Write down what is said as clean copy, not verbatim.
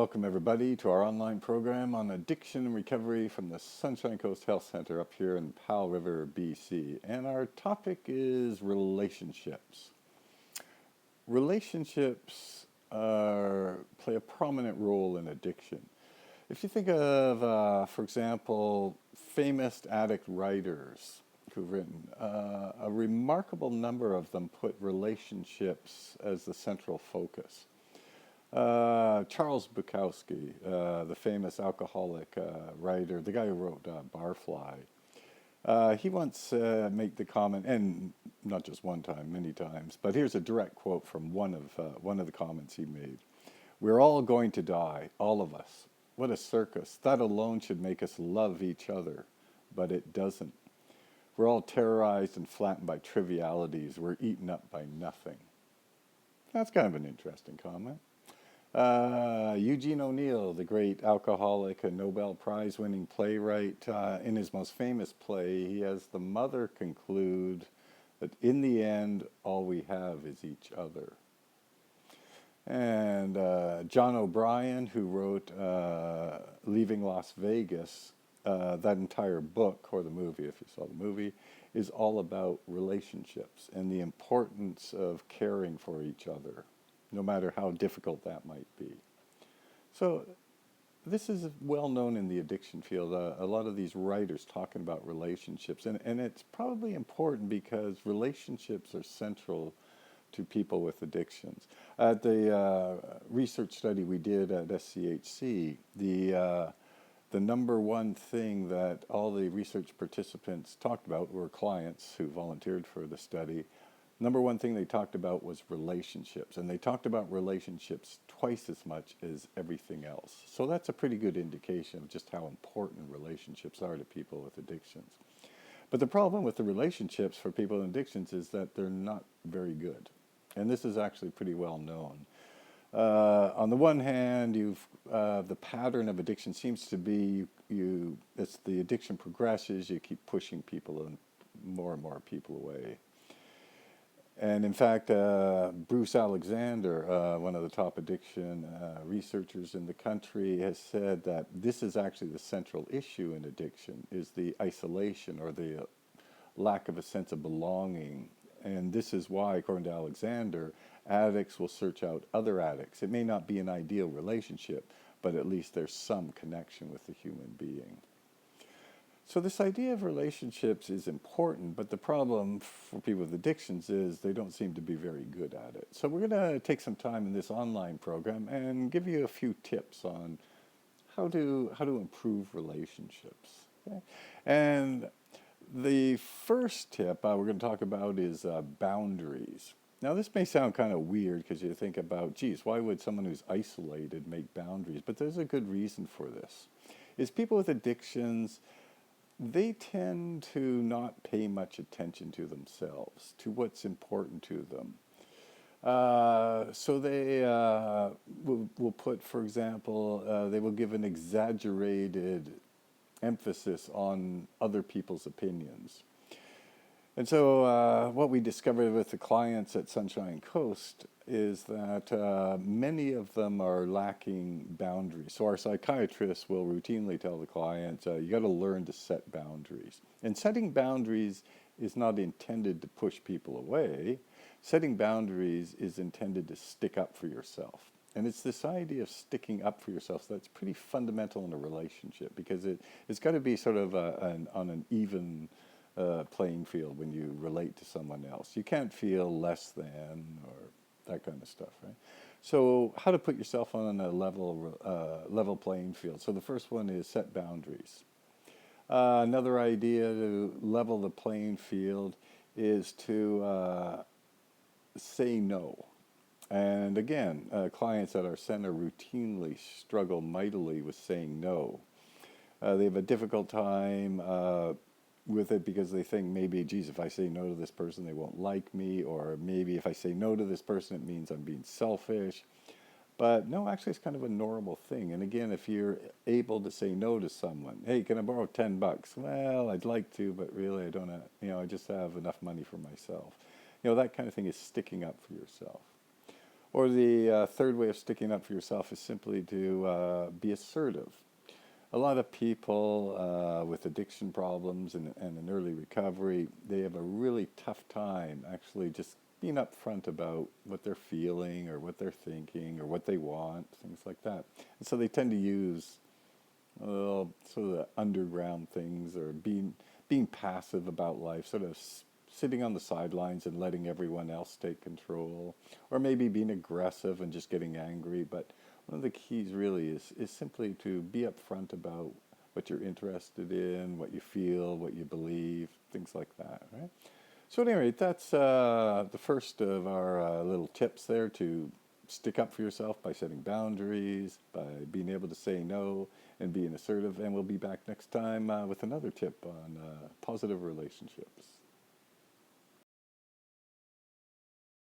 Welcome everybody to our online program on addiction and recovery from the Sunshine Coast Health Center up here in Powell River, BC. And our topic is relationships. Relationships play a prominent role in addiction. If you think of, for example, famous addict writers who've written, a remarkable number of them put relationships as the central focus. Charles Bukowski, the famous alcoholic writer, the guy who wrote Barfly, he once made the comment, and not just one time, many times, but here's a direct quote from one of the comments he made. "We're all going to die, all of us. What a circus. That alone should make us love each other, but it doesn't. We're all terrorized and flattened by trivialities. We're eaten up by nothing." That's kind of an interesting comment. Eugene O'Neill, the great alcoholic and Nobel Prize-winning playwright, in his most famous play, he has the mother conclude that in the end, all we have is each other. And John O'Brien, who wrote Leaving Las Vegas, that entire book, or the movie, if you saw the movie, is all about relationships and the importance of caring for each other, no matter how difficult that might be. So this is well known in the addiction field. A lot of these writers talking about relationships, and it's probably important because relationships are central to people with addictions. At the research study we did at SCHC, the number one thing that all the research participants talked about were clients who volunteered for the study. Number one thing they talked about was relationships, and they talked about relationships twice as much as everything else. So that's a pretty good indication of just how important relationships are to people with addictions. But the problem with the relationships for people with addictions is that they're not very good. And this is actually pretty well known. On the one hand, the pattern of addiction seems to be as the addiction progresses, you keep pushing people and more people away. And in fact, Bruce Alexander, one of the top addiction researchers in the country, has said that this is actually the central issue in addiction, is the isolation or the lack of a sense of belonging. And this is why, according to Alexander, addicts will search out other addicts. It may not be an ideal relationship, but at least there's some connection with the human being. So this idea of relationships is important, but the problem for people with addictions is they don't seem to be very good at it. So we're going to take some time in this online program and give you a few tips on how to improve relationships. Okay? And the first tip we're going to talk about is boundaries. Now this may sound kind of weird because you think about, geez, why would someone who's isolated make boundaries? But there's a good reason for this. Is people with addictions, they tend to not pay much attention to themselves, to what's important to them. So they will put, for example, they will give an exaggerated emphasis on other people's opinions. And so what we discovered with the clients at Sunshine Coast is that many of them are lacking boundaries. So our psychiatrists will routinely tell the client, you got to learn to set boundaries. And setting boundaries is not intended to push people away. Setting boundaries is intended to stick up for yourself. And it's this idea of sticking up for yourself that's pretty fundamental in a relationship, because it's got to be sort of on an even playing field when you relate to someone else. You can't feel less than or that kind of stuff, right? So how to put yourself on a level playing field. So the first one is set boundaries. Another idea to level the playing field is to say no. And again, clients at our center routinely struggle mightily with saying no. They have a difficult time with it because they think maybe, geez, if I say no to this person, they won't like me, or maybe if I say no to this person, it means I'm being selfish. But no, actually, it's kind of a normal thing. And again, if you're able to say no to someone, hey, can I borrow $10? Well, I'd like to, but really, I don't have, I just have enough money for myself. That kind of thing is sticking up for yourself. Or the third way of sticking up for yourself is simply to be assertive. A lot of people with addiction problems and an early recovery, they have a really tough time actually just being upfront about what they're feeling or what they're thinking or what they want, things like that. And so they tend to use sort of the underground things, or being passive about life, sort of sitting on the sidelines and letting everyone else take control, or maybe being aggressive and just getting angry. But one of the keys really is simply to be upfront about what you're interested in, what you feel, what you believe, things like that, right? So at any rate, that's the first of our little tips there to stick up for yourself by setting boundaries, by being able to say no and being assertive. And we'll be back next time with another tip on positive relationships.